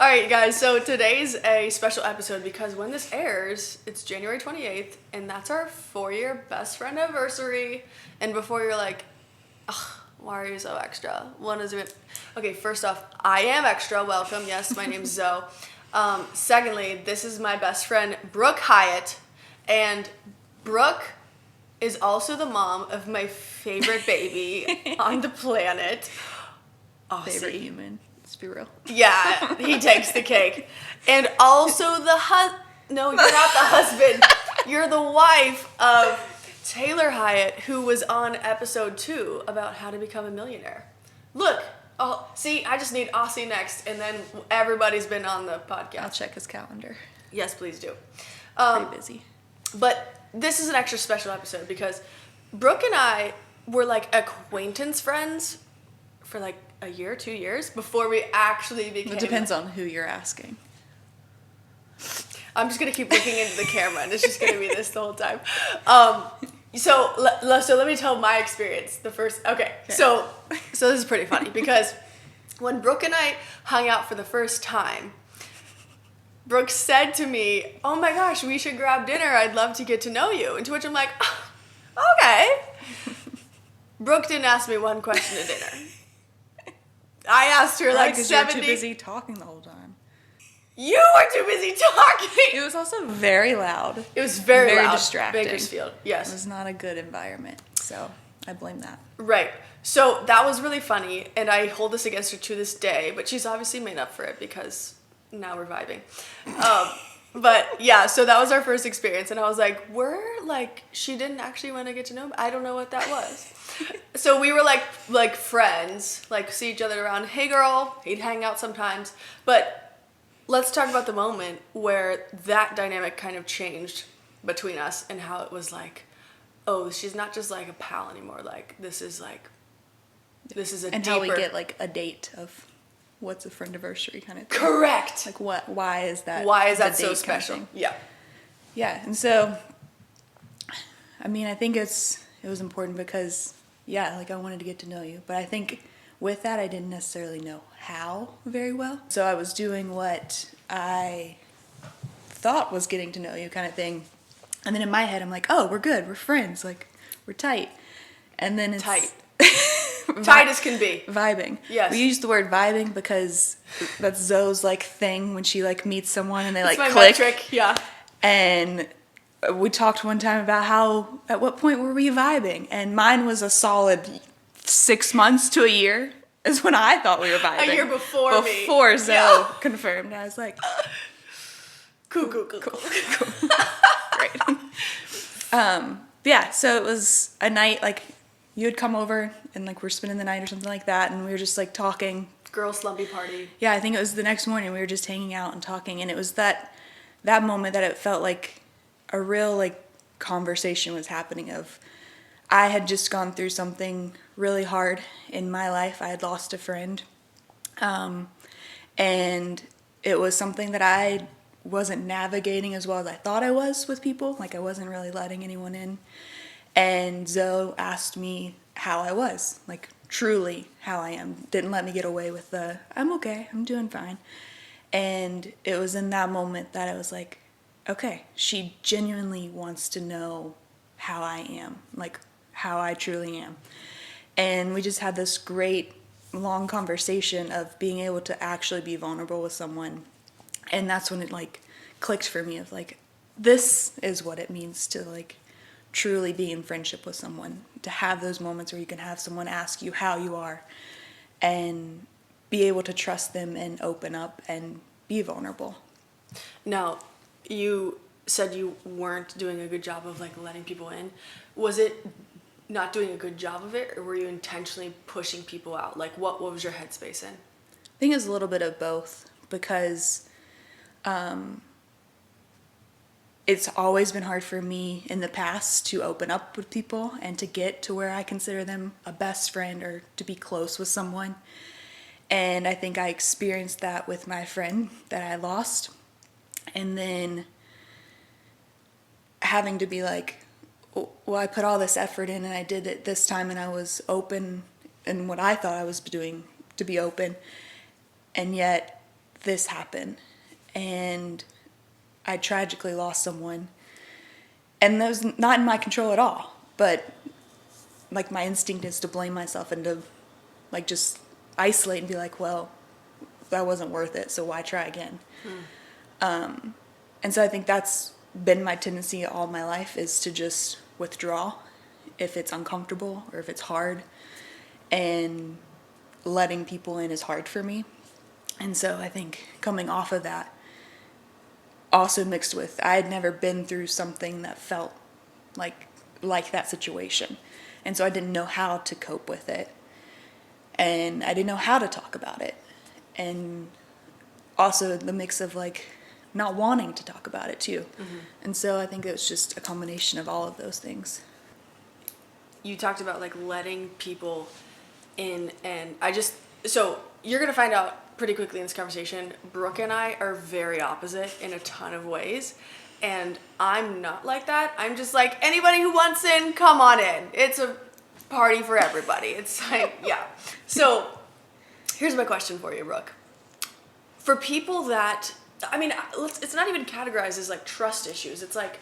All right, guys, so today's a special episode because when this airs, it's January 28th, and that's our 4-year best friend anniversary. And before you're like, ugh, why are you so extra? One is it. Okay, first off, I am extra. Welcome. Yes, my name's Zoe. Secondly, this is my best friend, Brooke Hiott, and Brooke is also the mom of my favorite baby on the planet. Aussie. Favorite human. Let's be real. Yeah, he takes the cake. And also no, you're not the husband. You're the wife of Taylor Hiott, who was on episode 2 about how to become a millionaire. Look, see, I just need Aussie next, and then everybody's been on the podcast. I'll check his calendar. Yes, please do. Pretty busy. But this is an extra special episode because Brooke and I were like acquaintance friends for like a year, 2 years before we actually became... It depends on who you're asking. I'm just going to keep looking into the camera and it's just going to be this the whole time. So let me tell my experience. Okay. So this is pretty funny because when Brooke and I hung out for the first time, Brooke said to me, "Oh my gosh, we should grab dinner. I'd love to get to know you." And to which I'm like, oh, okay. Brooke didn't ask me one question at dinner. I asked her like 70. You were too busy talking the whole time. You were too busy talking. It was also very loud. It was very loud. Distracting. Bakersfield, yes. It was not a good environment, so I blame that. Right. So that was really funny, and I hold this against her to this day, but she's obviously made up for it because now we're vibing. But yeah, so that was our first experience, and I was like, she didn't actually want to get to know me. I don't know what that was. So we were like friends, like see each other around. Hey girl, he'd hang out sometimes. But let's talk about the moment where that dynamic kind of changed between us and how it was like, oh, she's not just like a pal anymore. Like this is a and deeper... how we get like a date of what's a friendiversary kind of thing. Correct. Like why is that so special? Kind of yeah. Yeah, and so I mean, I think it was important because I wanted to get to know you, but I think with that I didn't necessarily know how very well. So I was doing what I thought was getting to know you kind of thing. And then in my head I'm like, "Oh, we're good. We're friends. Like we're tight." And then it's tight. Tight as can be. Vibing. Yes. We use the word vibing because that's Zoe's like thing when she like meets someone and they like my click. Metric. Yeah. And we talked one time about at what point were we vibing, and mine was a solid 6 months to a year is when I thought we were vibing. A year before me. Before Zoe confirmed. I was like, cool. Great. Yeah, so it was a night, like, you had come over, and, like, we're spending the night or something like that, and we were just, like, talking. Girl slumpy party. Yeah, I think it was the next morning. We were just hanging out and talking, and it was that moment that it felt like a real, like, conversation was happening of, I had just gone through something really hard in my life. I had lost a friend, and it was something that I wasn't navigating as well as I thought I was with people. Like, I wasn't really letting anyone in. And Zoe asked me how I was, like, truly how I am. Didn't let me get away with I'm okay, I'm doing fine. And it was in that moment that I was like, okay, she genuinely wants to know how I am, like, how I truly am. And we just had this great, long conversation of being able to actually be vulnerable with someone. And that's when it, like, clicked for me of, like, this is what it means to, like, truly be in friendship with someone, to have those moments where you can have someone ask you how you are and be able to trust them and open up and be vulnerable. Now, you said you weren't doing a good job of, like, letting people in. Was it not doing a good job of it, or were you intentionally pushing people out? Like, what was your headspace in? I think it's a little bit of both, because it's always been hard for me in the past to open up with people and to get to where I consider them a best friend or to be close with someone. And I think I experienced that with my friend that I lost. And then having to be like, well, I put all this effort in and I did it this time and I was open in what I thought I was doing to be open. And yet this happen, and I tragically lost someone, and that was not in my control at all, but like my instinct is to blame myself and to like just isolate and be like, well, that wasn't worth it, so why try again? And so I think that's been my tendency all my life, is to just withdraw if it's uncomfortable or if it's hard, and letting people in is hard for me. And so I think coming off of that, also mixed with I had never been through something that felt like that situation, and so I didn't know how to cope with it, and I didn't know how to talk about it, and also the mix of like not wanting to talk about it too. And so I think it was just a combination of all of those things. You talked about like letting people in, and so you're gonna find out pretty quickly in this conversation, Brooke and I are very opposite in a ton of ways, and I'm not like that. I'm just like, anybody who wants in, come on in. It's a party for everybody. It's like, yeah. So here's my question for you, Brooke. For people that, I mean, it's not even categorized as like trust issues. It's like,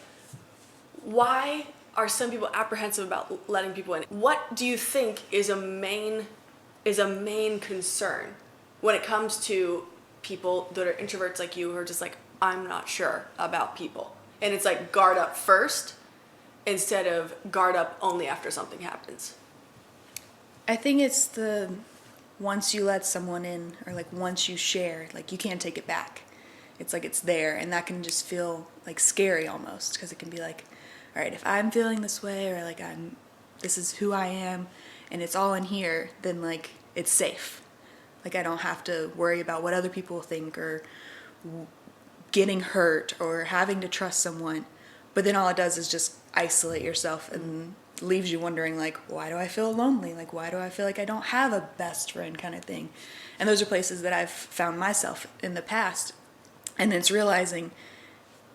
why are some people apprehensive about letting people in? What do you think is a main concern when it comes to people that are introverts like you, who are just like, I'm not sure about people? And it's like guard up first instead of guard up only after something happens. I think it's the once you let someone in, or like once you share, like you can't take it back. It's like it's there, and that can just feel like scary almost, because it can be like, all right, if I'm feeling this way, or like this is who I am, and it's all in here, then like it's safe. Like I don't have to worry about what other people think, or getting hurt, or having to trust someone. But then all it does is just isolate yourself and leaves you wondering like, why do I feel lonely? Like, why do I feel like I don't have a best friend, kind of thing? And those are places that I've found myself in the past. And it's realizing,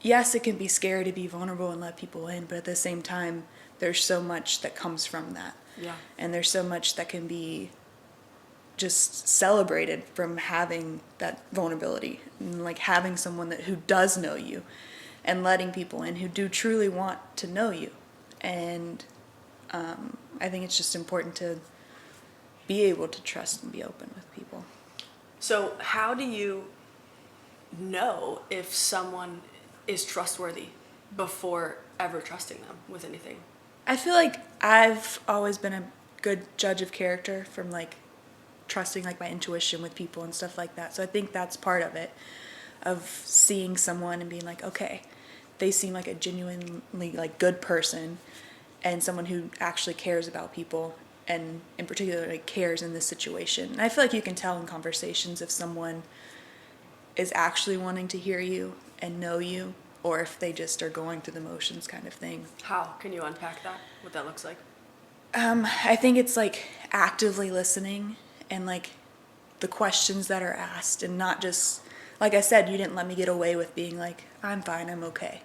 yes, it can be scary to be vulnerable and let people in, but at the same time, there's so much that comes from that. Yeah. And there's so much that can be just celebrated from having that vulnerability, and like having someone who does know you, and letting people in who do truly want to know you. And I think it's just important to be able to trust and be open with people. So how do you know if someone is trustworthy before ever trusting them with anything? I feel like I've always been a good judge of character from like trusting like my intuition with people and stuff like that. So I think that's part of it, of seeing someone and being like, okay, they seem like a genuinely like good person, and someone who actually cares about people, and in particular like cares in this situation. And I feel like you can tell in conversations if someone is actually wanting to hear you and know you, or if they just are going through the motions, kind of thing. How can you unpack that? What that looks like? I think it's like actively listening, and like the questions that are asked, and not just, like I said, you didn't let me get away with being like, I'm fine, I'm okay.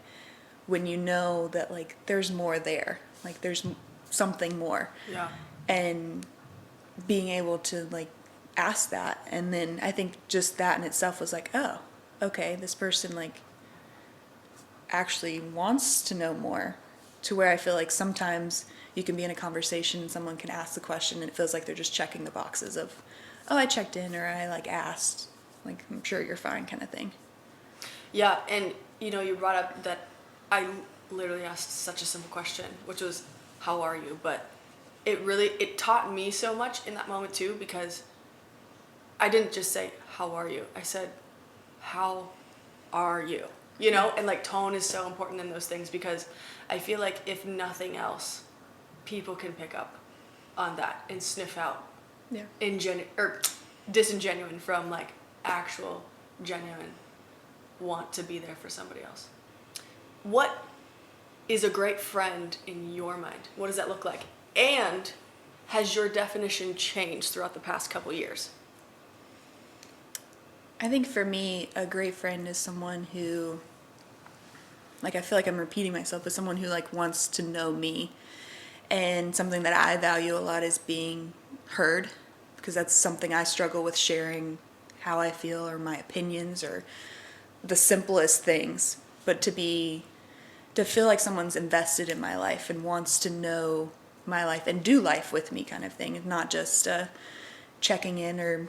When you know that like there's more there, like there's something more. Yeah. And being able to like ask that, and then I think just that in itself was like, oh, okay, this person like actually wants to know more, to where I feel like sometimes you can be in a conversation and someone can ask the question and it feels like they're just checking the boxes of, oh, I checked in, or I like asked, like I'm sure you're fine, kind of thing. Yeah, and you know, you brought up that I literally asked such a simple question, which was, how are you? But it taught me so much in that moment too, because I didn't just say, how are you? I said, how are you? You know, and like tone is so important in those things, because I feel like if nothing else, people can pick up on that and sniff out disingenuine from like actual genuine want to be there for somebody else. What is a great friend in your mind? What does that look like? And has your definition changed throughout the past couple years? I think for me, a great friend is someone who, like, I feel like I'm repeating myself, but someone who like wants to know me. And something that I value a lot is being heard, because that's something I struggle with sharing, how I feel or my opinions or the simplest things, but to feel like someone's invested in my life and wants to know my life and do life with me kind of thing, not just checking in or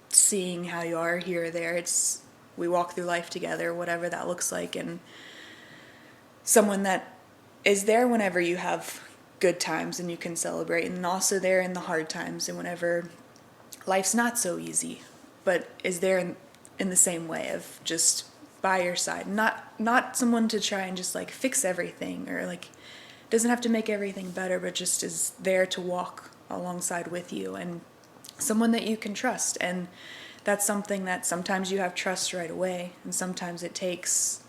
seeing how you are here or there. It's we walk through life together, whatever that looks like, and someone that is there whenever you have good times and you can celebrate, and also there in the hard times and whenever life's not so easy, but is there in the same way of just by your side. Not someone to try and just like fix everything or like doesn't have to make everything better, but just is there to walk alongside with you, and someone that you can trust. And that's something that sometimes you have trust right away, and sometimes it takes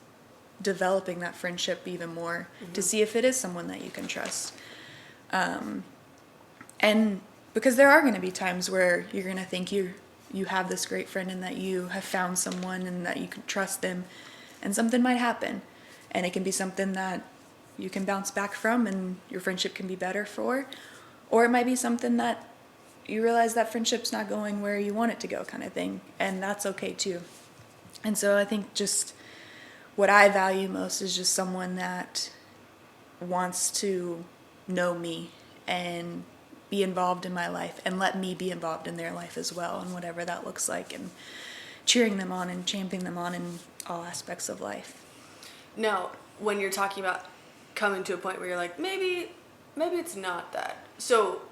developing that friendship even more to see if it is someone that you can trust. And because there are going to be times where you're going to think you have this great friend and that you have found someone and that you can trust them, and something might happen, and it can be something that you can bounce back from and your friendship can be better for, or it might be something that you realize that friendship's not going where you want it to go kind of thing, and that's okay too. And so I think just what I value most is just someone that wants to know me and be involved in my life and let me be involved in their life as well, and whatever that looks like, and cheering them on and championing them on in all aspects of life. Now, when you're talking about coming to a point where you're like, maybe it's not that. So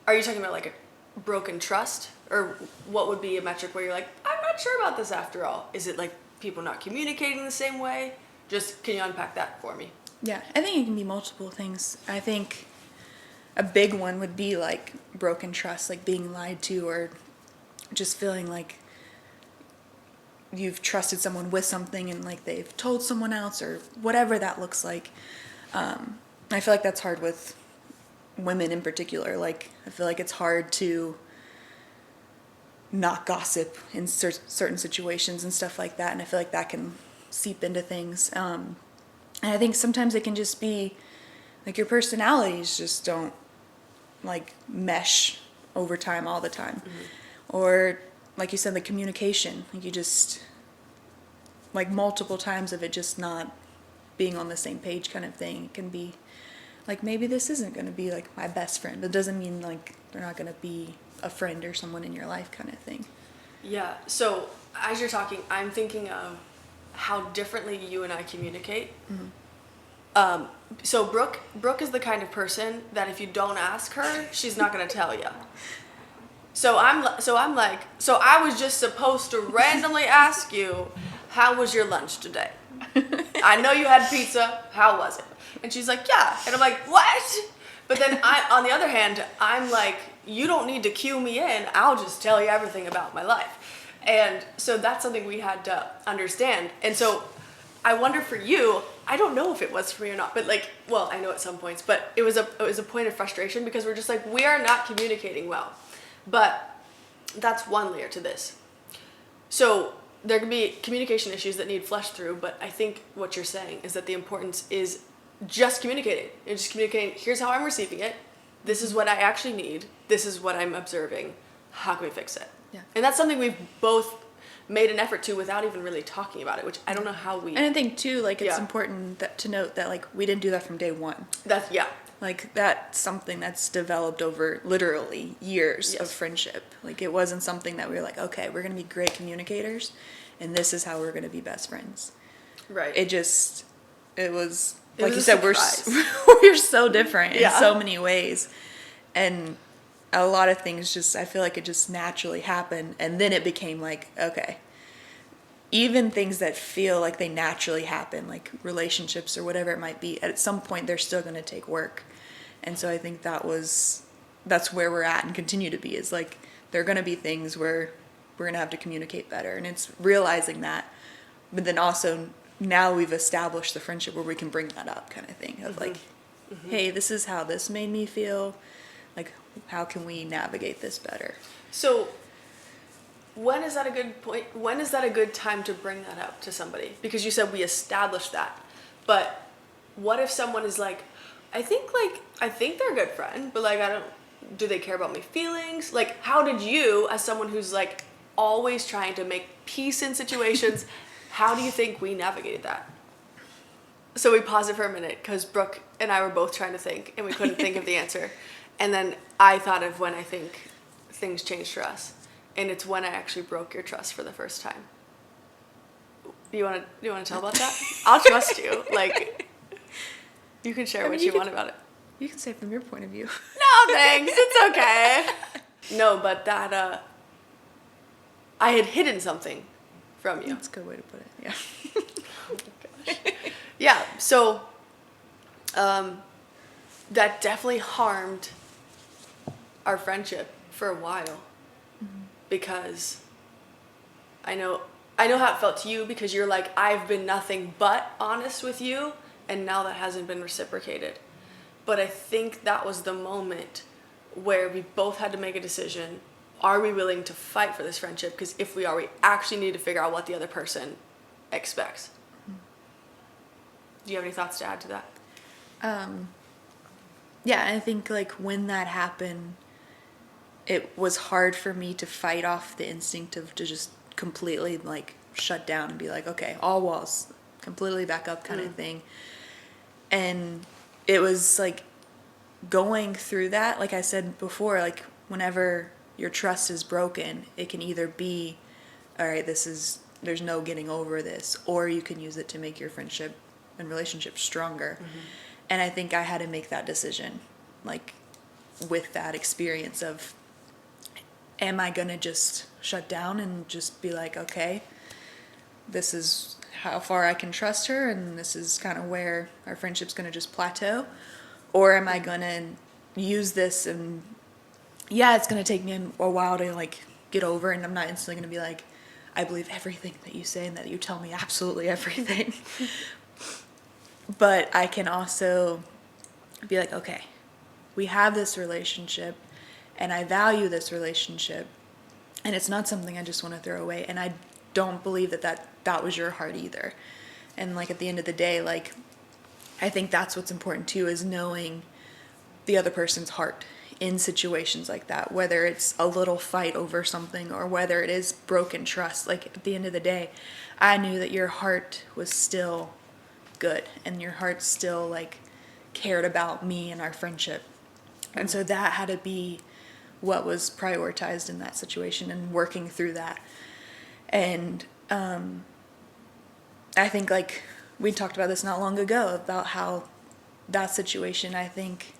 are you talking about like a broken trust, or what would be a metric where you're like, I'm not sure about this after all? Is it like people not communicating the same way? Just, can you unpack that for me? Yeah, I think it can be multiple things. I think a big one would be like broken trust, like being lied to, or just feeling like you've trusted someone with something and like they've told someone else, or whatever that looks like. I feel like that's hard with women in particular. Like, I feel like it's hard to not gossip in certain situations and stuff like that, and I feel like that can seep into things. And I think sometimes it can just be like your personalities just don't like mesh over time all the time. Or like you said, the communication, like you just like multiple times of it just not being on the same page kind of thing. It can be like, maybe this isn't going to be like my best friend. It doesn't mean like they're not going to be a friend or someone in your life kind of thing. Yeah. So as you're talking, I'm thinking of how differently you and I communicate. So Brooke is the kind of person that if you don't ask her, she's not going to tell you. So I was just supposed to randomly ask you, how was your lunch today? I know you had pizza. How was it? And she's like, yeah. And I'm like, what? But then on the other hand, I'm like, you don't need to cue me in. I'll just tell you everything about my life. And so that's something we had to understand. And so I wonder for you, I don't know if it was for me or not, but like, well, I know at some points, but it was a point of frustration because we're just like, we are not communicating well. But that's one layer to this. So there can be communication issues that need fleshed through, but I think what you're saying is that the importance is just communicating. You're just communicating, here's how I'm receiving it. This is what I actually need. This is what I'm observing. How can we fix it? Yeah. And that's something we've both made an effort to without even really talking about it, which I don't know how we... And I think too, like it's important to note that like we didn't do that from day one. That's, yeah. Like that's something that's developed over literally years of friendship. Like it wasn't something that we were like, okay, we're going to be great communicators and this is how we're going to be best friends. Right. It was, It like was you a said, surprise. we're so different in so many ways. And a lot of things just, I feel like it just naturally happened. And then it became like, okay, even things that feel like they naturally happen, like relationships or whatever it might be, at some point they're still going to take work. And so I think that's where we're at and continue to be, is like, there are going to be things where we're going to have to communicate better. And it's realizing that, but then also now we've established the friendship where we can bring that up kind of thing of like, hey, this is how this made me feel. Like, how can we navigate this better? So when is that a good point? When is that a good time to bring that up to somebody? Because you said we established that. But what if someone is like, I think they're a good friend, but like, Do they care about my feelings? Like, how did you, as someone who's like always trying to make peace in situations, how do you think we navigated that? So we paused it for a minute because Brooke and I were both trying to think and we couldn't think of the answer. And then I thought of when I think things changed for us. And it's when I actually broke your trust for the first time. You want to tell about that? I'll trust you. Like, you can share what you want about it. You can say from your point of view. No, thanks. It's okay. No, but that I had hidden something from you. That's a good way to put it. Yeah. Oh my gosh. Yeah. So that definitely harmed our friendship for a while because I know how it felt to you because you're like, I've been nothing but honest with you, and now that hasn't been reciprocated. But I think that was the moment where we both had to make a decision. Are we willing to fight for this friendship? Because if we are, we actually need to figure out what the other person expects. Do you have any thoughts to add to that? Yeah, I think like when that happened, it was hard for me to fight off the instinct of to just completely like shut down and be like, okay, all walls, completely back up kind of thing. And it was like going through that, like I said before, like whenever your trust is broken, it can either be, all right, there's no getting over this, or you can use it to make your friendship and relationship stronger. And I think I had to make that decision, like with that experience of, am I going to just shut down and just be like, okay, this is how far I can trust her and this is kind of where our friendship's going to just plateau? Or am I going to use this and, yeah, it's going to take me a while to like get over, and I'm not instantly going to be like, I believe everything that you say and that you tell me absolutely everything. But I can also be like, okay, we have this relationship and I value this relationship and it's not something I just want to throw away. And I don't believe that was your heart either. And like at the end of the day, like I think that's what's important too, is knowing the other person's heart in situations like that, whether it's a little fight over something or whether it is broken trust. Like at the end of the day, I knew that your heart was still good and your heart still like cared about me and our friendship. And so that had to be what was prioritized in that situation and working through that. And I think like we talked about this not long ago about how that situation, I think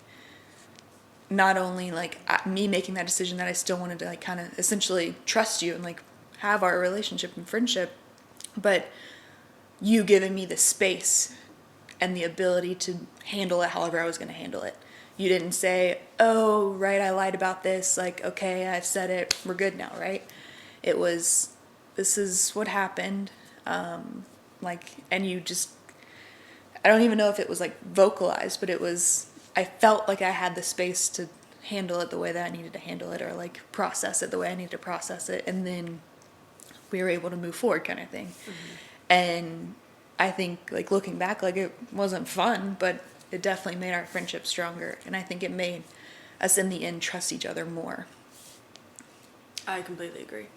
not only like me making that decision that I still wanted to like kind of essentially trust you and like have our relationship and friendship, but you giving me the space and the ability to handle it however I was going to handle it. You didn't say, oh, right, I lied about this. Like, okay, I've said it. We're good now, right? It was, this is what happened. And you just, I don't even know if it was like vocalized, but it was, I felt like I had the space to handle it the way that I needed to handle it, or like process it the way I needed to process it. And then we were able to move forward kind of thing. And I think like looking back, like it wasn't fun, but it definitely made our friendship stronger. And I think it made us in the end trust each other more. I completely agree.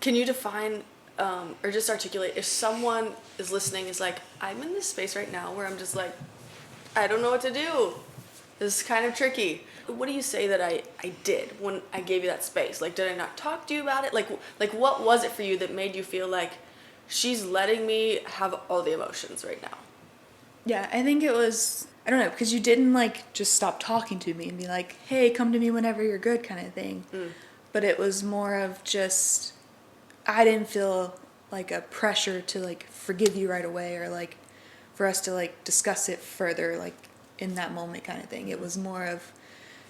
Can you define or just articulate, if someone is listening is like, I'm in this space right now where I'm just like, I don't know what to do. This is kind of tricky. What do you say that I did when I gave you that space? Like, did I not talk to you about it? Like what was it for you that made you feel like she's letting me have all the emotions right now? Yeah, I think it was, I don't know, because you didn't like just stop talking to me and be like, hey, come to me whenever you're good kind of thing. But it was more of just, I didn't feel like a pressure to like forgive you right away or like for us to like discuss it further like in that moment kind of thing. It was more of,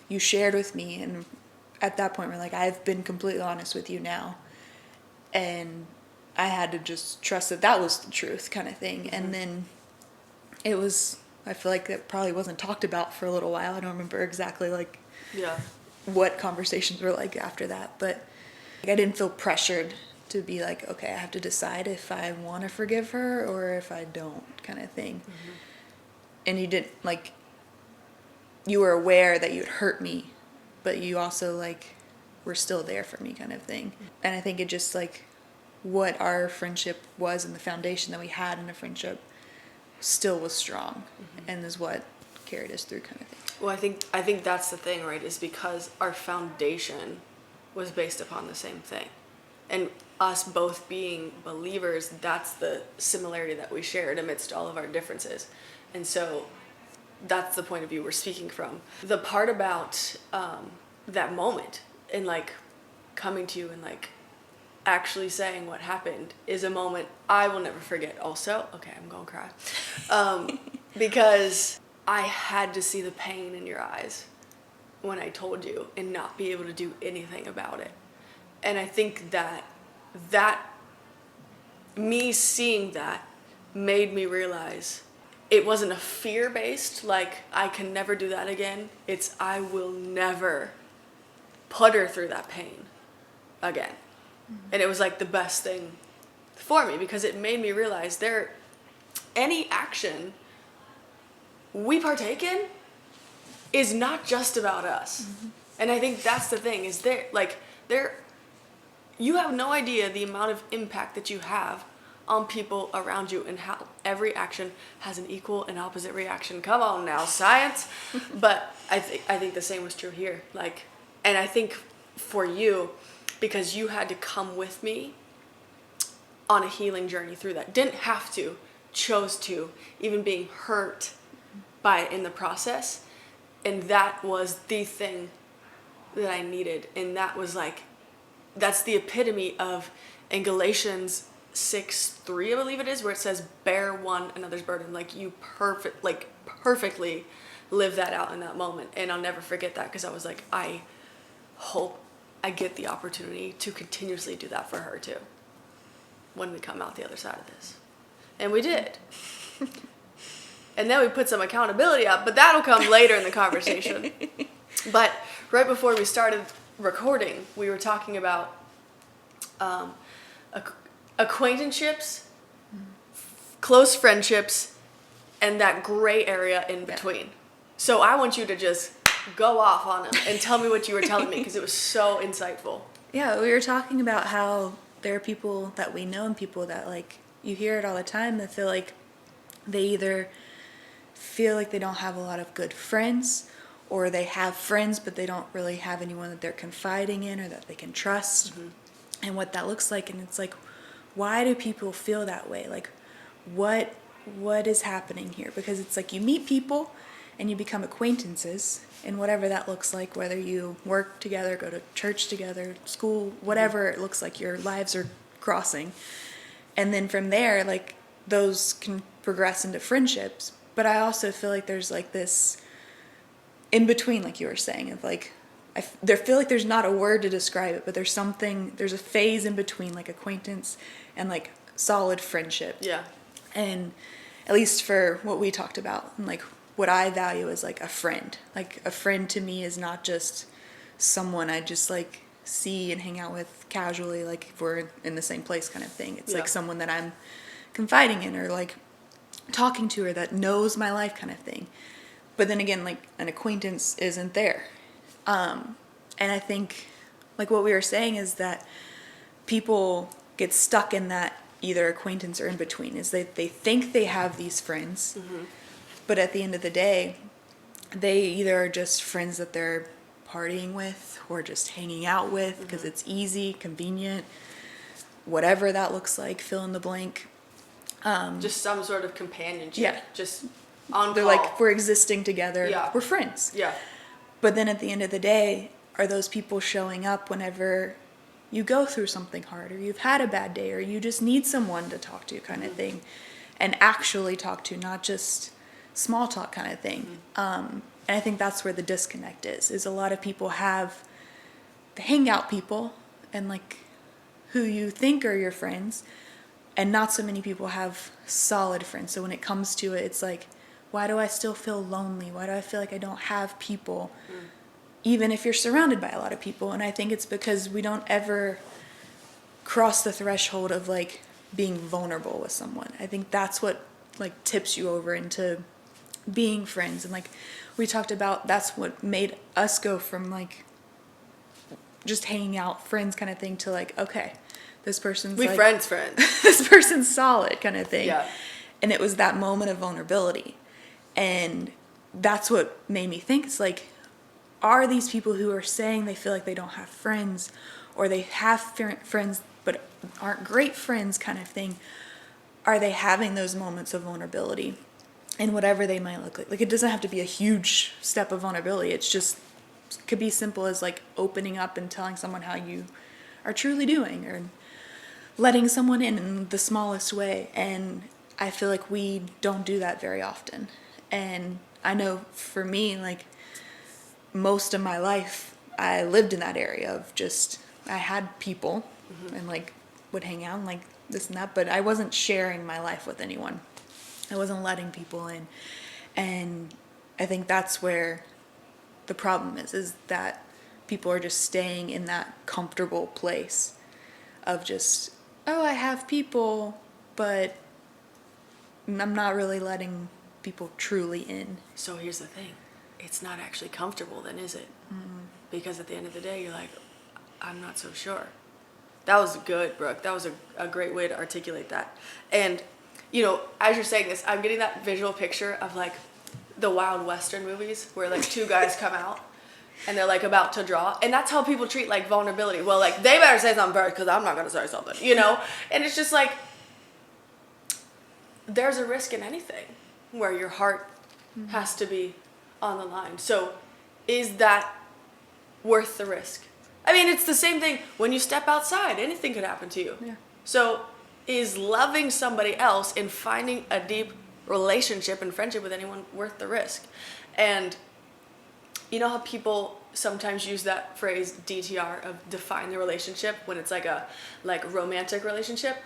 you shared with me, and at that point we're like, I've been completely honest with you now, and I had to just trust that that was the truth kind of thing. And then it was, I feel like it probably wasn't talked about for a little while. I don't remember exactly like what conversations were like after that, but like, I didn't feel pressured to be like, okay, I have to decide if I want to forgive her or if I don't kind of thing. And you didn't like, you were aware that you'd hurt me but you also like were still there for me kind of thing. And I think it just like what our friendship was and the foundation that we had in a friendship still was strong, and is what carried us through kind of thing. Well, I think that's the thing, right? Is because our foundation was based upon the same thing, and us both being believers, that's the similarity that we shared amidst all of our differences. And so that's the point of view we're speaking from. The part about that moment and like coming to you and like actually saying what happened is a moment I will never forget also. Okay, I'm gonna cry. Because I had to see the pain in your eyes when I told you and not be able to do anything about it. And I think that me seeing that made me realize it wasn't a fear-based, like, I can never do that again. It's I will never put her through that pain again. And it was like the best thing for me because it made me realize any action we partake in is not just about us. And I think that's the thing is you have no idea the amount of impact that you have on people around you and how every action has an equal and opposite reaction. Come on now, science. But I think the same was true here. Like, and I think for you, because you had to come with me on a healing journey through that. Didn't have to, chose to, even being hurt by it in the process. And that was the thing that I needed. And that was like, that's the epitome of in Galatians 6:3, I believe it is, where it says, bear one another's burden. Like you perfectly live that out in that moment. And I'll never forget that because I was like, I hope I get the opportunity to continuously do that for her too when we come out the other side of this. And we did. And then we put some accountability up, but that'll come later in the conversation. But right before we started recording, we were talking about acquaintanceships, close friendships, and that gray area in between. Yeah. So I want you to just go off on them and tell me what you were telling me because it was so insightful. Yeah, we were talking about how there are people that we know and people that like you hear it all the time that feel like they either feel like they don't have a lot of good friends or they have friends but they don't really have anyone that they're confiding in or that they can trust and what that looks like. And it's like, why do people feel that way? Like what is happening here? Because it's like you meet people and you become acquaintances and whatever that looks like, whether you work together, go to church together, school, whatever it looks like your lives are crossing. And then from there, like those can progress into friendships. But I also feel like there's like this in between, like you were saying, of like, I feel like there's not a word to describe it, but there's a phase in between like acquaintance and like solid friendship. Yeah. And at least for what we talked about, and like what I value is like a friend. Like a friend to me is not just someone I just like see and hang out with casually, like if we're in the same place kind of thing. It's like someone that I'm confiding in or like talking to or that knows my life kind of thing. But then again, like an acquaintance isn't there. And I think like what we were saying is that people get stuck in that either acquaintance or in between is they think they have these friends, but at the end of the day, they either are just friends that they're partying with or just hanging out with because it's easy, convenient, whatever that looks like, fill in the blank. Just some sort of companionship. Yeah. Just on They're call. like, we're existing together. Yeah. We're friends. Yeah. But then at the end of the day, are those people showing up whenever you go through something hard or you've had a bad day or you just need someone to talk to kind of thing and actually talk to, not just small talk kind of thing. And I think that's where the disconnect is a lot of people have the hangout people and like who you think are your friends, and not so many people have solid friends. So when it comes to it, it's like, why do I still feel lonely? Why do I feel like I don't have people? Even if you're surrounded by a lot of people. And I think it's because we don't ever cross the threshold of like being vulnerable with someone. I think that's what like tips you over into being friends. And like we talked about, that's what made us go from like just hanging out, friends kind of thing, to like, okay, this person's We like, friends. this person's solid kind of thing. Yeah. And it was that moment of vulnerability. And that's what made me think, it's like, are these people who are saying they feel like they don't have friends, or they have friends but aren't great friends kind of thing, are they having those moments of vulnerability? And whatever they might look like. Like, it doesn't have to be a huge step of vulnerability. It's just, could be simple as like opening up and telling someone how you are truly doing, or letting someone in the smallest way. And I feel like we don't do that very often. And I know for me, like, most of my life I lived in that area of just, I had people and like would hang out and like this and that, but I wasn't sharing my life with anyone. I wasn't letting people in. And I think that's where the problem is that people are just staying in that comfortable place of just, oh, I have people, but I'm not really letting people truly in. So here's the thing. It's not actually comfortable then, is it? Because at the end of the day, you're like, I'm not so sure. That was good, Brooke. That was a great way to articulate that. And, you know, as you're saying this, I'm getting that visual picture of like the Wild Western movies where like two guys come out and they're like about to draw. And that's how people treat like vulnerability. Well, like, they better say something first because I'm not going to say something, you know? And it's just like, there's a risk in anything where your heart has to be on the line. So is that worth the risk? I mean, it's the same thing when you step outside. Anything could happen to you. Yeah. So is loving somebody else and finding a deep relationship and friendship with anyone worth the risk? And you know how people sometimes use that phrase DTR of define the relationship when it's like a romantic relationship?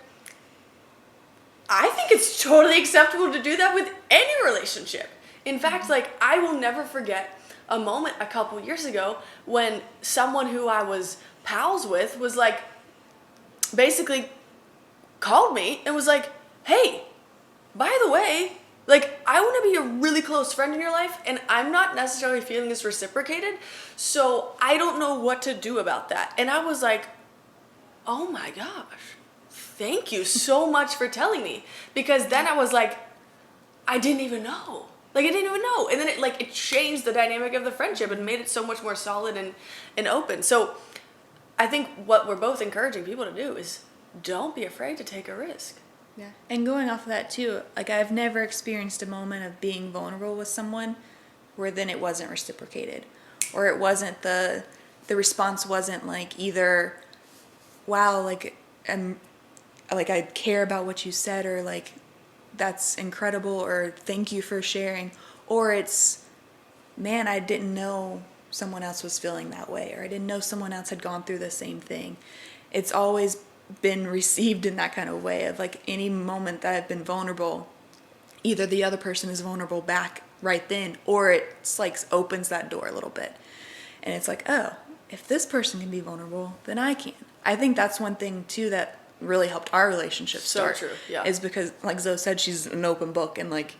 I think it's totally acceptable to do that with any relationship. In fact, like, I will never forget a moment a couple years ago when someone who I was pals with was like, basically called me and was like, hey, by the way, like, I want to be a really close friend in your life and I'm not necessarily feeling this reciprocated, so I don't know what to do about that. And I was like, oh my gosh, thank you so much for telling me. Because then I was like, I didn't even know. Like, I didn't even know. And then it changed the dynamic of the friendship and made it so much more solid and open. So I think what we're both encouraging people to do is don't be afraid to take a risk. Yeah. And going off of that too, like, I've never experienced a moment of being vulnerable with someone where then it wasn't reciprocated, or it wasn't the response wasn't like either, wow, like, I care about what you said, or like, that's incredible, or thank you for sharing, or it's, man, I didn't know someone else was feeling that way, or I didn't know someone else had gone through the same thing. It's always been received in that kind of way of like, any moment that I've been vulnerable, either the other person is vulnerable back right then, or it's like opens that door a little bit. And it's like, oh, if this person can be vulnerable, then I can. I think that's one thing too that really helped our relationship start. So true, yeah. Is because, like Zoe said, she's an open book, and like,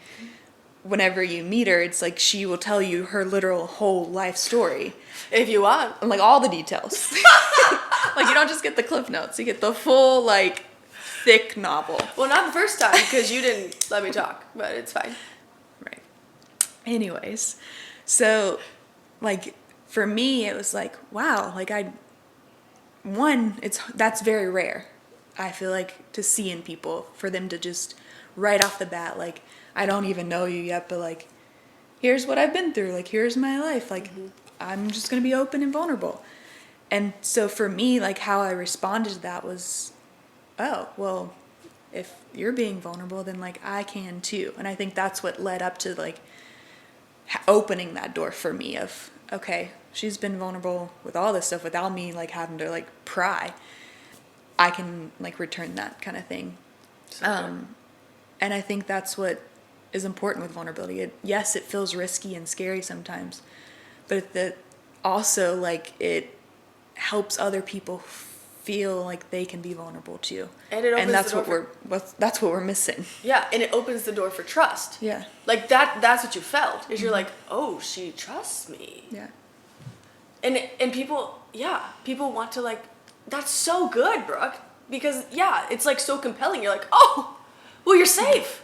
whenever you meet her, it's like she will tell you her literal whole life story. If you want. And like all the details. Like, you don't just get the cliff notes, you get the full, like, thick novel. Well, not the first time because you didn't let me talk, but it's fine. Right. Anyways, so like, for me, it was like, wow, like, that's very rare, I feel like, to see in people, for them to just right off the bat, like, I don't even know you yet, but like, here's what I've been through, like, here's my life, like, I'm just gonna be open and vulnerable. And so for me, like, how I responded to that was, oh, well, if you're being vulnerable, then like, I can too. And I think that's what led up to like opening that door for me of, okay, she's been vulnerable with all this stuff without me like having to like pry. I can like return that kind of thing. And I think that's what is important with vulnerability. Yes, it feels risky and scary sometimes, but also like, it helps other people feel like they can be vulnerable too. And that's what we're missing. Yeah, and it opens the door for trust. Yeah. Like, that's what you felt, is you're like, oh, she trusts me. Yeah. And people want to like, that's so good, Brooke, because it's like so compelling. You're like, oh, well, you're safe.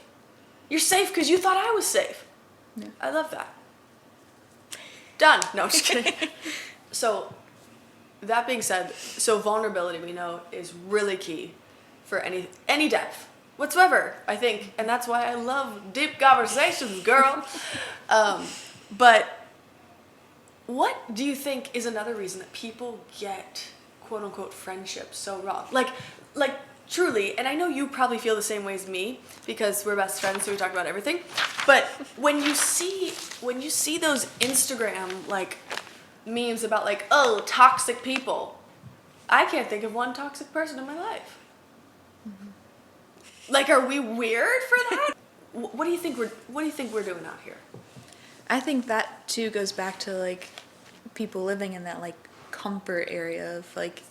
You're safe because you thought I was safe. Yeah. I love that. Done. No, I'm just kidding. So, that being said, so vulnerability, we know, is really key for any depth whatsoever, I think. And that's why I love deep conversations, girl. But what do you think is another reason that people get quote unquote friendships so wrong? Like truly, and I know you probably feel the same way as me because we're best friends, so we talk about everything. But when you see those Instagram like memes about like, oh, toxic people, I can't think of one toxic person in my life. Mm-hmm. Like, are we weird for that? What do you think we're doing out here? I think that too goes back to like people living in that like comfort area of like,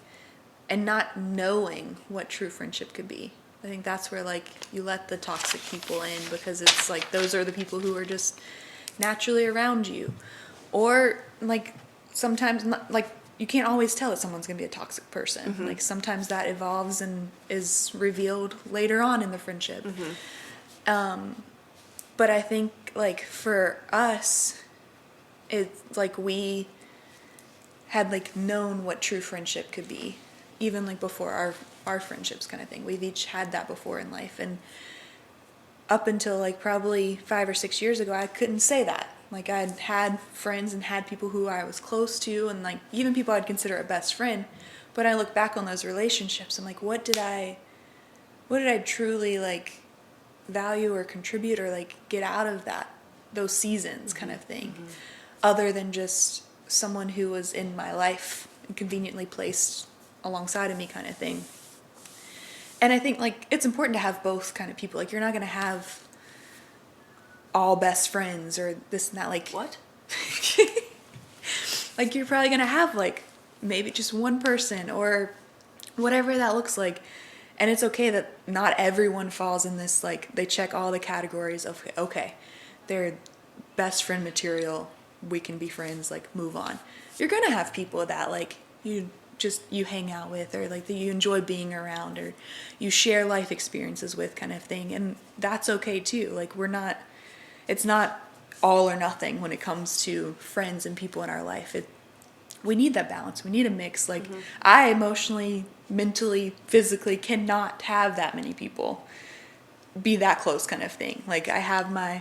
and not knowing what true friendship could be. I think that's where like you let the toxic people in because it's like those are the people who are just naturally around you. Or like sometimes like you can't always tell that someone's going to be a toxic person. Mm-hmm. Like sometimes that evolves and is revealed later on in the friendship. Mm-hmm. But I think like for us, it's like we had like known what true friendship could be, even like before our friendships kind of thing. We've each had that before in life, and up until like probably 5 or 6 years ago, I couldn't say that. Like I'd had friends and had people who I was close to, and like even people I'd consider a best friend. But I look back on those relationships, I'm like, what did I truly like value or contribute or like get out of those seasons kind of thing, mm-hmm. other than just someone who was in my life and conveniently placed alongside of me kind of thing. And I think like it's important to have both kind of people. Like you're not going to have all best friends or this and that. Like what? Like you're probably going to have like maybe just one person or whatever that looks like. And it's okay that not everyone falls in this, like, they check all the categories of, okay, they're best friend material, we can be friends, like, move on. You're going to have people that, like, you hang out with or, like, that you enjoy being around or you share life experiences with kind of thing. And that's okay, too. Like, it's not all or nothing when it comes to friends and people in our life. We need that balance. We need a mix. Like, mm-hmm. I emotionally, mentally, physically cannot have that many people be that close kind of thing. Like, I have my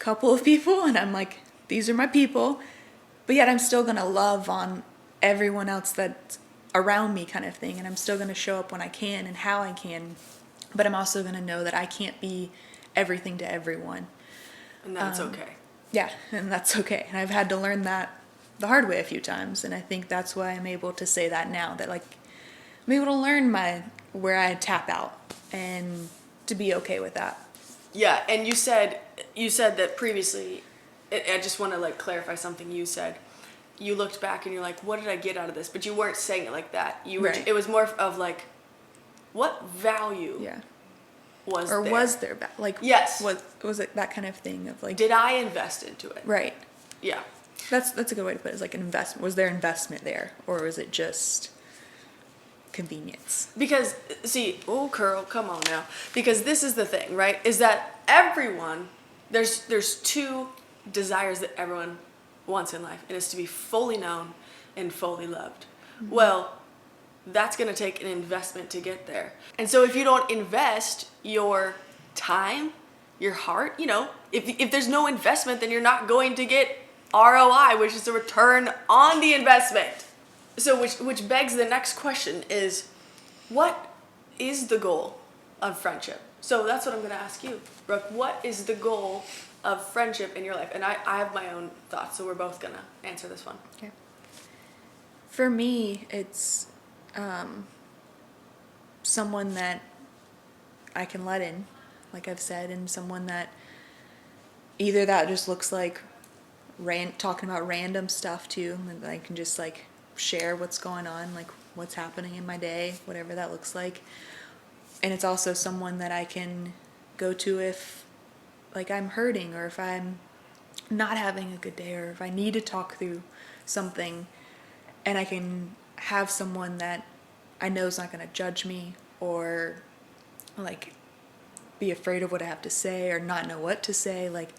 couple of people, and I'm like, these are my people. But yet I'm still going to love on everyone else that's around me kind of thing. And I'm still going to show up when I can and how I can. But I'm also going to know that I can't be everything to everyone. And that's okay. Yeah, and that's okay. And I've had to learn that the hard way a few times, and I think that's why I'm able to say that now, that like I'm able to learn where I tap out and to be okay with that. Yeah, and you said that previously. I just want to like clarify something you said. You looked back and you're like, what did I get out of this? But you weren't saying it like that. Right. It was more of like, what value? Yeah. Was there? Like, yes. Was it that kind of thing of like, did I invest into it? Right. Yeah. That's a good way to put it. It's like an investment. Was there investment there, or was it just convenience? Because see, oh, Curl, come on now. Because this is the thing, right? Is that everyone there's two desires that everyone wants in life, and it's to be fully known and fully loved. Mm-hmm. Well, that's going to take an investment to get there. And so if you don't invest your time, your heart, if there's no investment, then you're not going to get ROI, which is the return on the investment. So which begs the next question is, what is the goal of friendship? So that's what I'm going to ask you, Brooke. What is the goal of friendship in your life? And I have my own thoughts, so we're both going to answer this one. Okay. For me, it's someone that I can let in, like I've said, and someone that either that just looks like talking about random stuff too, and I can just like share what's going on, like what's happening in my day, whatever that looks like. And it's also someone that I can go to if like I'm hurting, or if I'm not having a good day, or if I need to talk through something. and I can have someone that I know is not going to judge me or like be afraid of what I have to say or not know what to say, like,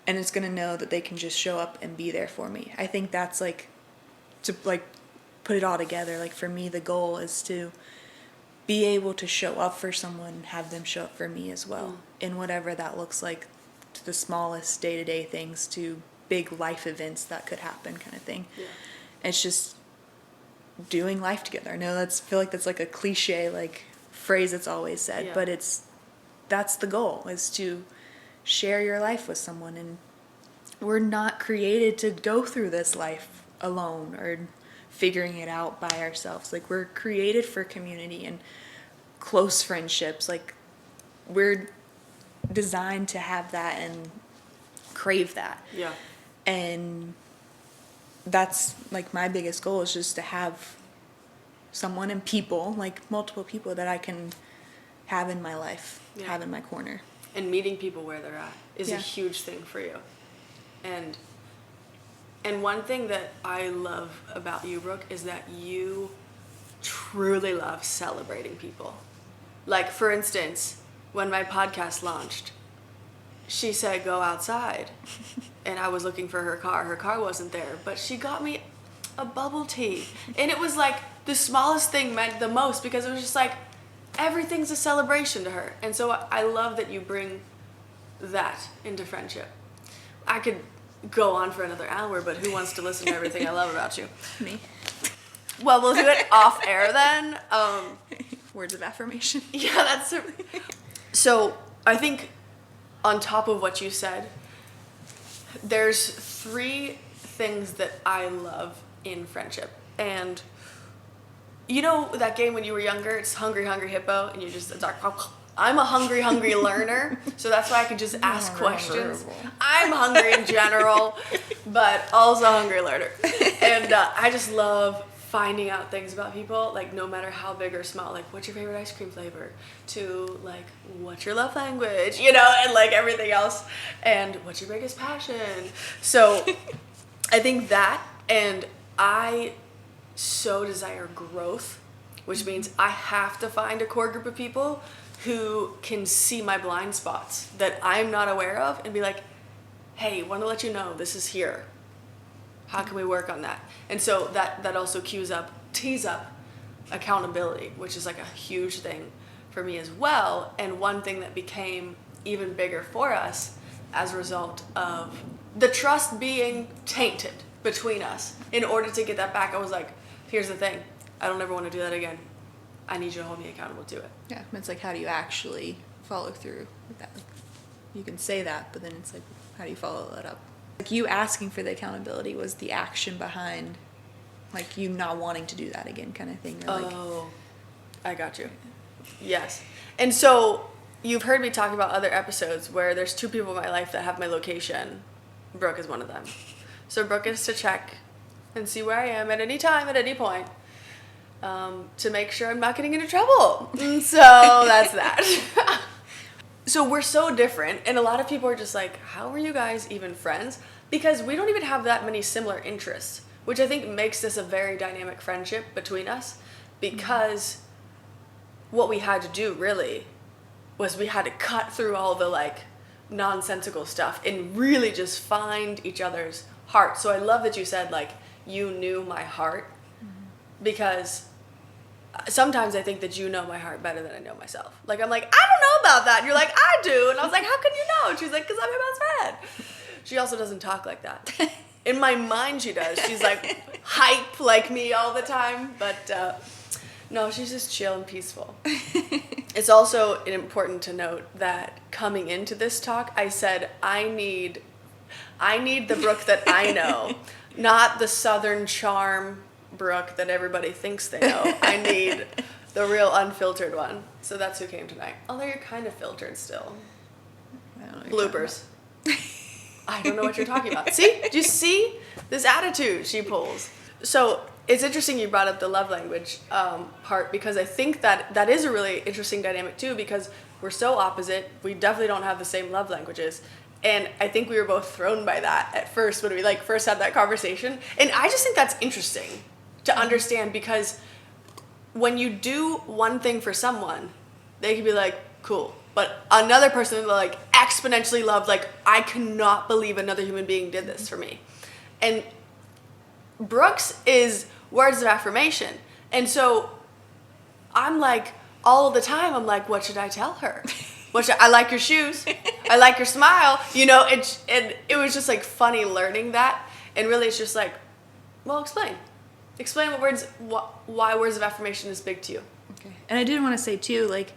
and it's going to know that they can just show up and be there for me. I think that's like, to like put it all together, like for me the goal is to be able to show up for someone, have them show up for me as well, in whatever that looks like, to the smallest day-to-day things to big life events that could happen, kind of thing. Yeah. It's just doing life together. I know I feel like that's like a cliche like phrase that's always said, but that's the goal, is to share your life with someone. And we're not created to go through this life alone or figuring it out by ourselves. Like, we're created for community and close friendships. Like, we're designed to have that and crave that. Yeah. And that's like my biggest goal, is just to have someone and people, like multiple people that I can have in my life, have in my corner. And meeting people where they're at is a Yeah. huge thing for you. And one thing that I love about you, Brooke, is that you truly love celebrating people. Like, for instance, when my podcast launched, she said, go outside. And I was looking for her car. Her car wasn't there. But she got me a bubble tea. And it was like the smallest thing meant the most, because it was just like everything's a celebration to her. And so I love that you bring that into friendship. I could go on for another hour, but who wants to listen to everything I love about you? Me. Well, we'll do it off air then. Words of affirmation. Yeah, that's it. So I think on top of what you said, there's 3 things that I love in friendship. And you know that game when you were younger, it's Hungry Hungry Hippo, and you just, it's like, I'm a hungry learner, so that's why I can just ask questions. I'm hungry in general, but also a hungry learner. And I just love finding out things about people, like no matter how big or small, like what's your favorite ice cream flavor, to like what's your love language, you know, and like everything else, and what's your biggest passion. So I think that, and I so desire growth, which means I have to find a core group of people who can see my blind spots that I'm not aware of and be like, hey, want to let you know this is here. How can we work on that? And so that also tees up accountability, which is like a huge thing for me as well. And one thing that became even bigger for us as a result of the trust being tainted between us. In order to get that back, I was like, here's the thing. I don't ever want to do that again. I need you to hold me accountable to it. Yeah, it's like, how do you actually follow through with that? You can say that, but then it's like, how do you follow that up? Like, you asking for the accountability was the action behind, like, you not wanting to do that again, kind of thing. Or like, oh, I got you. Yes. And so you've heard me talk about other episodes where there's 2 people in my life that have my location. Brooke is one of them. So Brooke is to check and see where I am at any time, at any point. To make sure I'm not getting into trouble. And so that's that. So we're so different, and a lot of people are just like, how are you guys even friends? Because we don't even have that many similar interests, which I think makes this a very dynamic friendship between us, because what we had to do really was we had to cut through all the like nonsensical stuff and really just find each other's heart. So I love that you said like you knew my heart, because sometimes I think that you know my heart better than I know myself. Like, I'm like, I don't know about that. And you're like, I do. And I was like, how can you know? And she's like, because I'm your best friend. She also doesn't talk like that. In my mind, she does. She's like hype like me all the time. But no, she's just chill and peaceful. It's also important to note that coming into this talk, I said, I need the Brooke that I know, not the Southern charm Brooke that everybody thinks they know. I need the real unfiltered one. So that's who came tonight. Although you're kind of filtered still. I don't know what Bloopers. I don't know what you're talking about. See? Do you see this attitude she pulls? So it's interesting you brought up the love language part, because I think that is a really interesting dynamic too, because we're so opposite. We definitely don't have the same love languages. And I think we were both thrown by that at first when we like first had that conversation. And I just think that's interesting. to understand, because when you do one thing for someone, they can be like, cool. But another person will like exponentially love, like, I cannot believe another human being did this for me. And Brooke's is words of affirmation. And so I'm like, all the time, I'm like, what should I tell her? I like your shoes. I like your smile. You know, and it was just like funny learning that. And really it's just like, well, explain why words of affirmation is big to you. Okay. And I did want to say too, like,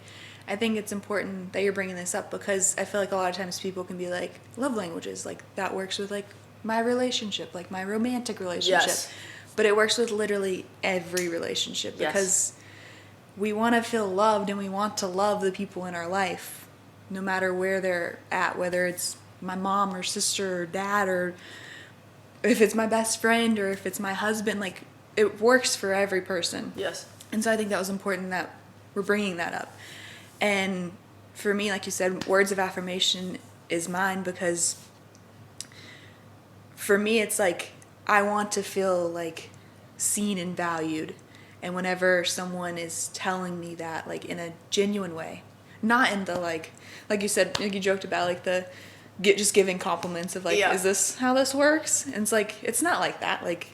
I think it's important that you're bringing this up, because I feel like a lot of times people can be like, love languages, like that works with like my relationship, like my romantic relationship. Yes. But it works with literally every relationship, because we want to feel loved and we want to love the people in our life, no matter where they're at, whether it's my mom or sister or dad, or if it's my best friend or if it's my husband. Like, it works for every person. Yes. And so I think that was important that we're bringing that up. And for me, like you said, words of affirmation is mine, because for me it's like I want to feel like seen and valued. And whenever someone is telling me that, like, in a genuine way, not in the like you said, like you joked about, like the just giving compliments of like, is this how this works? And it's like, it's not like that. Like,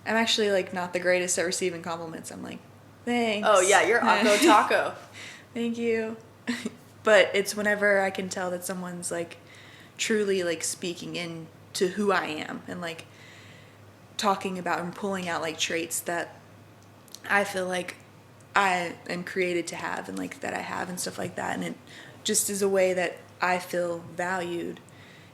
I'm actually like not the greatest at receiving compliments. I'm like, thanks. Oh yeah, you're Akko Taco. Thank you. But it's whenever I can tell that someone's like truly like speaking in to who I am, and like talking about and pulling out like traits that I feel like I am created to have, and like that I have and stuff like that. And it just is a way that I feel valued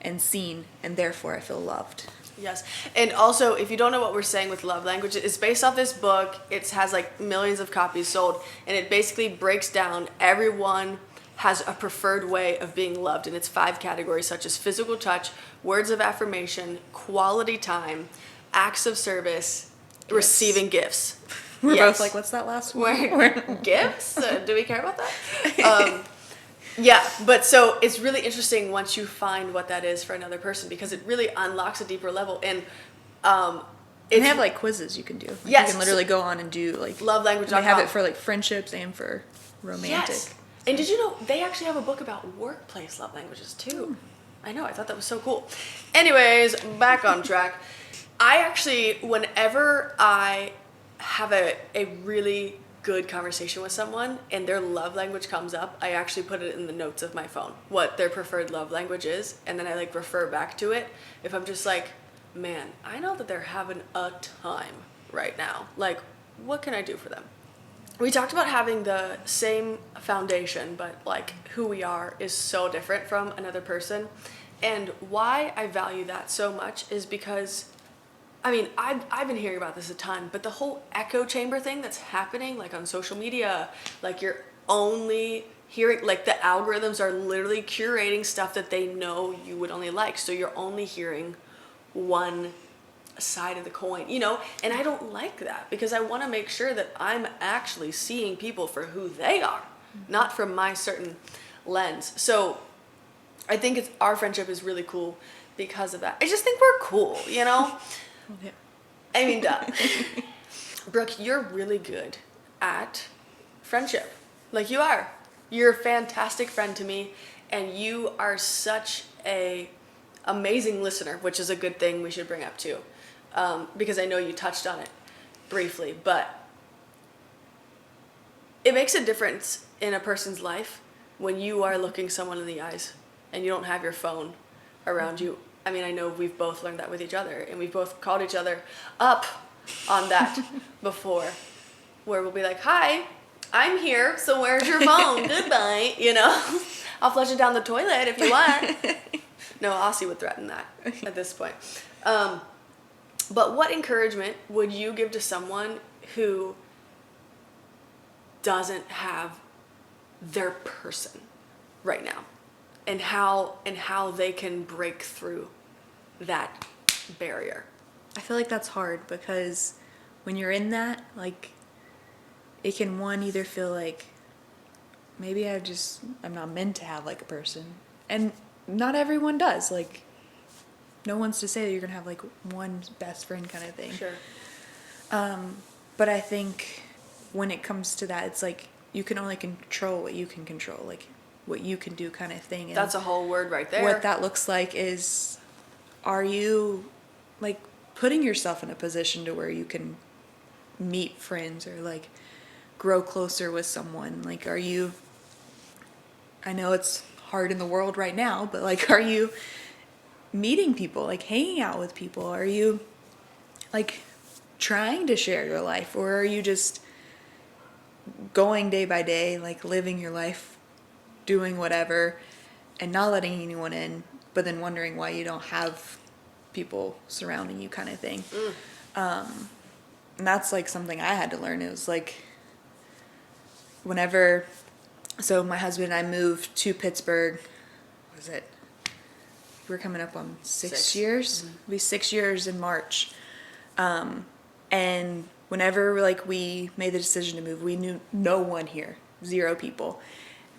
and seen, and therefore I feel loved. Yes. And also, if you don't know what we're saying with love language, it's based off this book. It has like millions of copies sold, and it basically breaks down everyone has a preferred way of being loved, and it's 5 categories, such as physical touch, words of affirmation, quality time, acts of service, receiving gifts. We're both like, what's that last one? Gifts? Do we care about that? Yeah, but so it's really interesting once you find what that is for another person, because it really unlocks a deeper level. And they have like quizzes you can do. Like, yes, you can literally go on and do like lovelanguage.com. They have it for like friendships and for romantic. Yes. And did you know they actually have a book about workplace love languages too? I know, I thought that was so cool. Anyways, back on track. I actually, whenever I have a really good conversation with someone and their love language comes up, I actually put it in the notes of my phone, what their preferred love language is, and then I like refer back to it. If I'm just like, man, I know that they're having a time right now. Like, what can I do for them? We talked about having the same foundation, but like who we are is so different from another person. And why I value that so much is because, I mean, I've been hearing about this a ton, but the whole echo chamber thing that's happening, like on social media, like you're only hearing, like the algorithms are literally curating stuff that they know you would only like. So you're only hearing one side of the coin, you know? And I don't like that, because I want to make sure that I'm actually seeing people for who they are, not from my certain lens. So I think our friendship is really cool because of that. I just think we're cool, you know? Yeah. I mean, duh. Brooke, you're really good at friendship. Like, you are. You're a fantastic friend to me, and you are such a amazing listener, which is a good thing we should bring up too, because I know you touched on it briefly, but it makes a difference in a person's life when you are looking someone in the eyes and you don't have your phone around you. I mean, I know we've both learned that with each other, and we've both called each other up on that before, where we'll be like, hi, I'm here, so where's your phone? Goodbye, you know? I'll flush it down the toilet if you want. No, Aussie would threaten that at this point. But what encouragement would you give to someone who doesn't have their person right now, and how they can break through that barrier? I feel like that's hard, because when you're in that, like, it can either feel like maybe I'm not meant to have like a person, and not everyone does. Like, no one's to say that you're gonna have like one best friend kind of thing. Sure. But I think when it comes to that, it's like you can only control what you can control, like what you can do kind of thing. And That's a whole word right there. what that looks like is, are you like putting yourself in a position to where you can meet friends or like grow closer with someone? Like, are you, I know it's hard in the world right now, but like, are you meeting people, like hanging out with people? Are you like trying to share your life, or are you just going day by day, like living your life, doing whatever and not letting anyone in, but then wondering why you don't have people surrounding you kind of thing? And that's like something I had to learn. It was like whenever, so my husband and I moved to Pittsburgh, what was it? We're coming up on 6 years. Mm-hmm. It'll be 6 years in March. And whenever like we made the decision to move, we knew no one here, 0 people.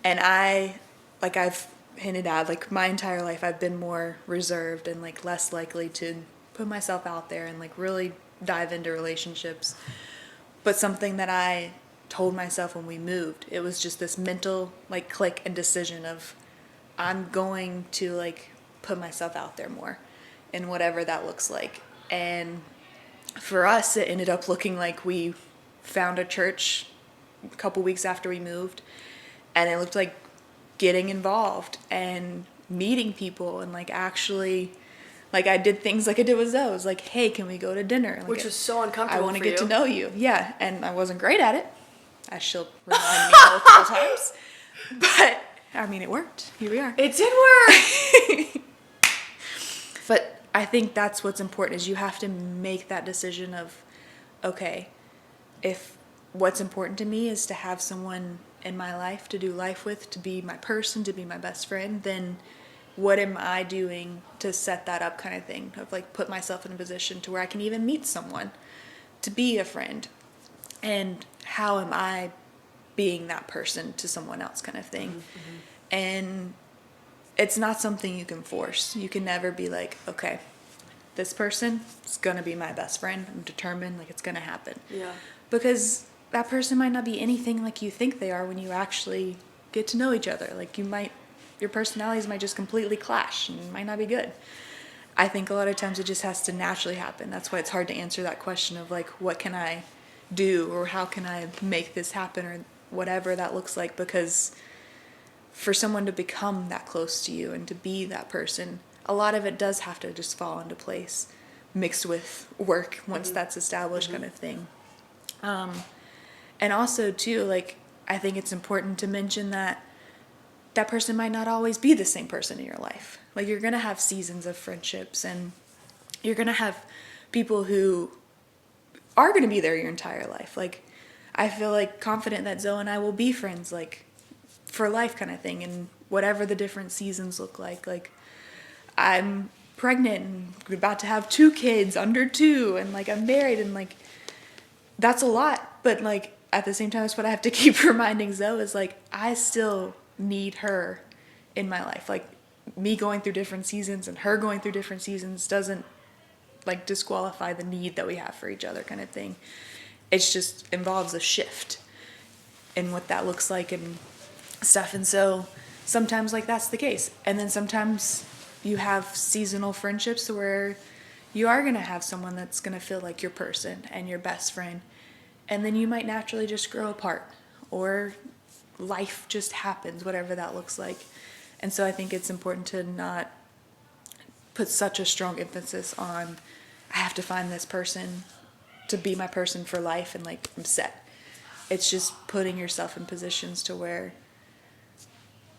And I've hinted at, like my entire life, I've been more reserved and like less likely to put myself out there and like really dive into relationships. But something that I told myself when we moved, it was just this mental like click and decision of, I'm going to like put myself out there more and whatever that looks like. And for us, it ended up looking like we found a church a couple weeks after we moved, and it looked like getting involved and meeting people and like actually, like I did things like I did with Zoe. It was like, hey, can we go to dinner? Like, which was so uncomfortable. I want to get you. to know you. Yeah, and I wasn't great at it, as she'll remind me multiple times. But I mean, it worked. Here we are. It did work. But I think that's what's important, is you have to make that decision of, okay, if what's important to me is to have someone in my life to do life with, to be my person, to be my best friend, then what am I doing to set that up kind of thing, of like put myself in a position to where I can even meet someone to be a friend, and how am I being that person to someone else kind of thing. Mm-hmm. And it's not something you can force. You can never be like, okay, this person is going to be my best friend. I'm determined, like it's going to happen. Yeah. Because that person might not be anything like you think they are when you actually get to know each other. Like your personalities might just completely clash and it might not be good. I think a lot of times it just has to naturally happen. That's why it's hard to answer that question of like, what can I do, or how can I make this happen, or whatever that looks like, because for someone to become that close to you and to be that person, a lot of it does have to just fall into place, mixed with work once that's established, kind of thing. And also too, like, I think it's important to mention that that person might not always be the same person in your life. Like, you're going to have seasons of friendships, and you're going to have people who are going to be there your entire life. Like, I feel like confident that Zoe and I will be friends, like, for life kind of thing, and whatever the different seasons look like. Like, I'm pregnant and about to have 2 kids under 2, and like I'm married, and like that's a lot, but like at the same time, that's what I have to keep reminding Zoe, is like I still need her in my life. Like, me going through different seasons and her going through different seasons doesn't like disqualify the need that we have for each other kind of thing. It's just involves a shift in what that looks like and stuff. And so sometimes like that's the case, and then sometimes you have seasonal friendships where you are going to have someone that's going to feel like your person and your best friend, and then you might naturally just grow apart, or life just happens, whatever that looks like. And so I think it's important to not put such a strong emphasis on, I have to find this person to be my person for life and like I'm set. It's just putting yourself in positions to where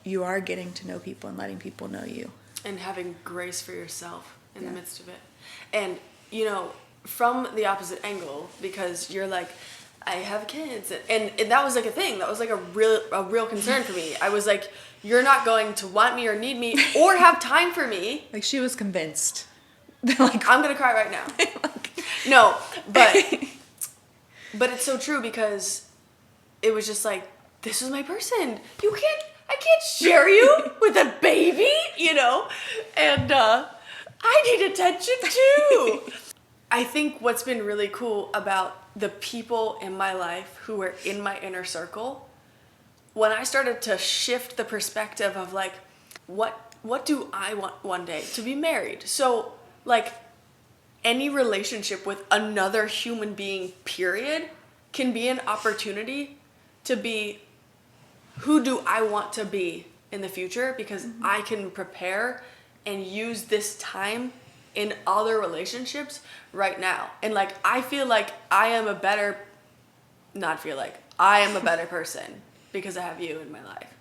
you are getting to know people and letting people know you. And having grace for yourself in the midst of it. And, you know, from the opposite angle, because you're like, I have kids. And that was like a thing. That was like a real concern for me. I was like, you're not going to want me or need me or have time for me. Like, she was convinced. Like, I'm going to cry right now. No, but it's so true, because it was just like, this is my person. I can't share you with a baby, you know? And I need attention too. I think what's been really cool about the people in my life who were in my inner circle, when I started to shift the perspective of like, what do I want one day? To be married. So like any relationship with another human being, period, can be an opportunity to be, who do I want to be in the future? Because I can prepare and use this time in other relationships right now. And like, I feel like I am a better, not feel like, I am a better person because I have you in my life.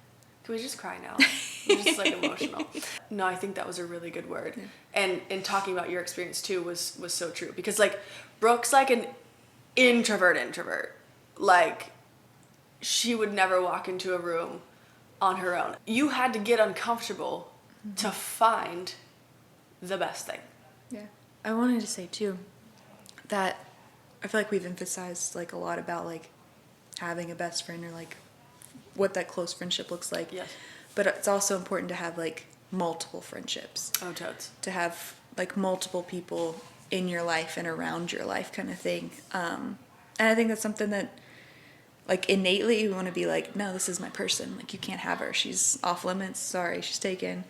Can we just cry now? I'm just like emotional. No, I think that was a really good word. Yeah. And talking about your experience too was so true. Because like, Brooke's like an introvert. Like, she would never walk into a room on her own. You had to get uncomfortable to find the best thing. Yeah. I wanted to say too that I feel like we've emphasized like a lot about like having a best friend or like what that close friendship looks like. Yes. But it's also important to have like multiple friendships. Oh, totes. To have like multiple people in your life and around your life kind of thing. And I think that's something that like innately you want to be like, no, this is my person. Like you can't have her. She's off limits. Sorry, she's taken.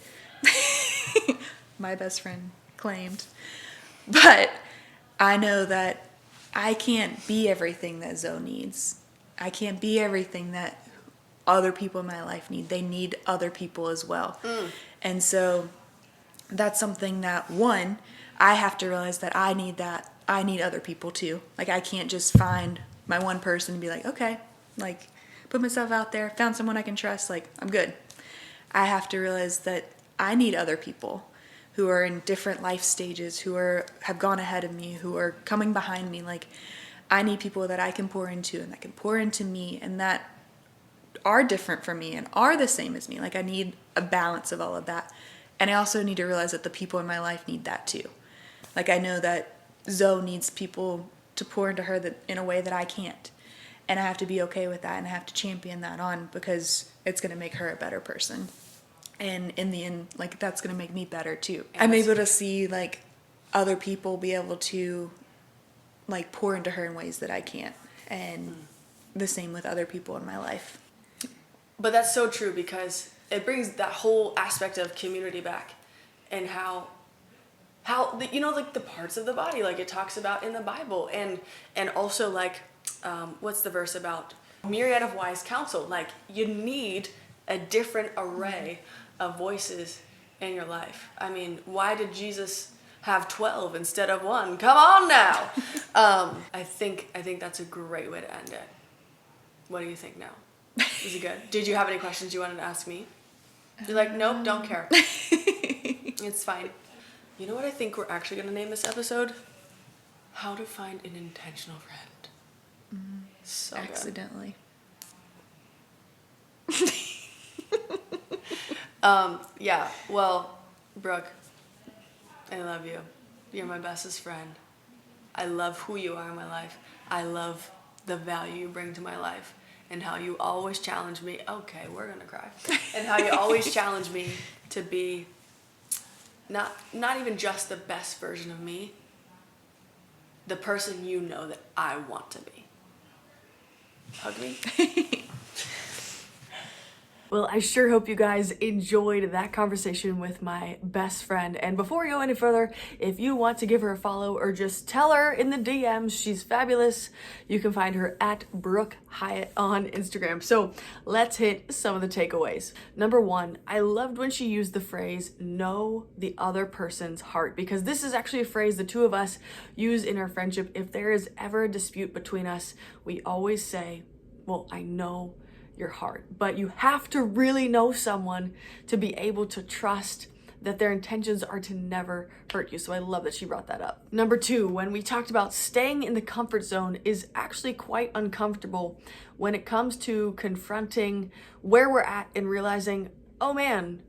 My best friend claimed. But I know that I can't be everything that Zoe needs. I can't be everything that other people in my life need. They need other people as well. And so that's something that, one, I have to realize that I need other people too. Like I can't just find my one person and be like, okay, like put myself out there, found someone I can trust, like I'm good. I have to realize that I need other people who are in different life stages, who have gone ahead of me, who are coming behind me. Like I need people that I can pour into and that can pour into me and that are different from me and are the same as me. Like I need a balance of all of that. And I also need to realize that the people in my life need that too. Like I know that Zoe needs people to pour into her that in a way that I can't. And I have to be okay with that and I have to champion that on because it's going to make her a better person. And in the end, like that's going to make me better too. I'm able to see like other people be able to like pour into her in ways that I can't. And the same with other people in my life. But that's so true because it brings that whole aspect of community back and how you know, like the parts of the body, like it talks about in the Bible and also like, what's the verse about? Myriad of wise counsel. Like you need a different array of voices in your life. I mean, why did Jesus have 12 instead of 1? Come on now. I think that's a great way to end it. What do you think now? Is it good? Did you have any questions you wanted to ask me? You're like, nope, don't care. It's fine. You know what I think we're actually going to name this episode? How to Find an Intentional Friend. So accidentally. Yeah, well, Brooke, I love you. You're my bestest friend. I love who you are in my life. I love the value you bring to my life and how you always challenge me. Okay, we're gonna cry. And how you always challenge me to be not even just the best version of me, the person you know that I want to be. Hug me. Well, I sure hope you guys enjoyed that conversation with my best friend. And before we go any further, if you want to give her a follow or just tell her in the DMs she's fabulous, you can find her at Brooke Hiott on Instagram. So let's hit some of the takeaways. Number 1, I loved when she used the phrase, know the other person's heart, because this is actually a phrase the two of us use in our friendship. If there is ever a dispute between us, we always say, well, I know your heart. But you have to really know someone to be able to trust that their intentions are to never hurt you. So I love that she brought that up. Number 2, when we talked about staying in the comfort zone is actually quite uncomfortable when it comes to confronting where we're at and realizing, oh man,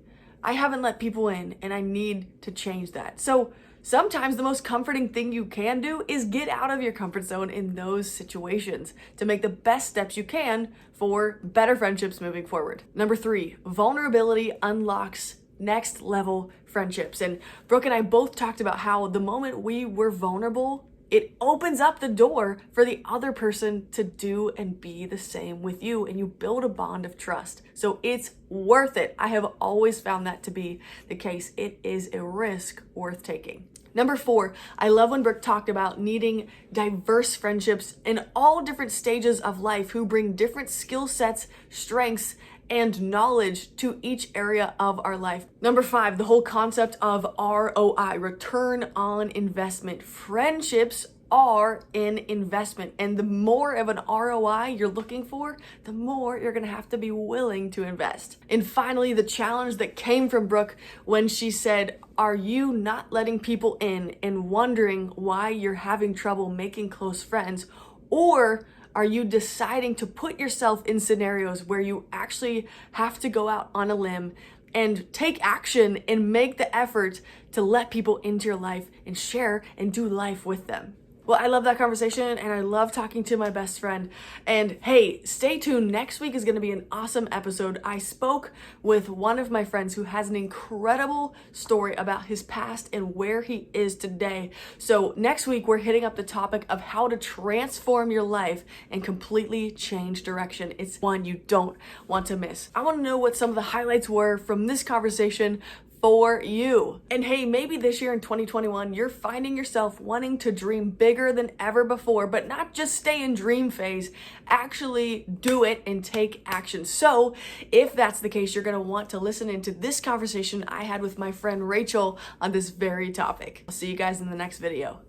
I haven't let people in and I need to change that. So sometimes the most comforting thing you can do is get out of your comfort zone in those situations to make the best steps you can for better friendships moving forward. Number 3, vulnerability unlocks next level friendships. And Brooke and I both talked about how the moment we were vulnerable it opens up the door for the other person to do and be the same with you, and you build a bond of trust. So it's worth it. I have always found that to be the case. It is a risk worth taking. Number 4, I love when Brooke talked about needing diverse friendships in all different stages of life who bring different skill sets, strengths, and knowledge to each area of our life. Number 5, the whole concept of ROI, return on investment. Friendships are an investment, and the more of an ROI you're looking for, the more you're gonna have to be willing to invest. And finally, the challenge that came from Brooke when she said, are you not letting people in and wondering why you're having trouble making close friends? Or are you deciding to put yourself in scenarios where you actually have to go out on a limb and take action and make the effort to let people into your life and share and do life with them? Well, I love that conversation, and I love talking to my best friend. And hey, stay tuned. Next week is going to be an awesome episode. I spoke with one of my friends who has an incredible story about his past and where he is today. So next week, we're hitting up the topic of how to transform your life and completely change direction. It's one you don't want to miss. I want to know what some of the highlights were from this conversation for you. And hey, maybe this year in 2021, you're finding yourself wanting to dream bigger than ever before, but not just stay in dream phase, actually do it and take action. So if that's the case, you're gonna want to listen into this conversation I had with my friend Rachel on this very topic. I'll see you guys in the next video.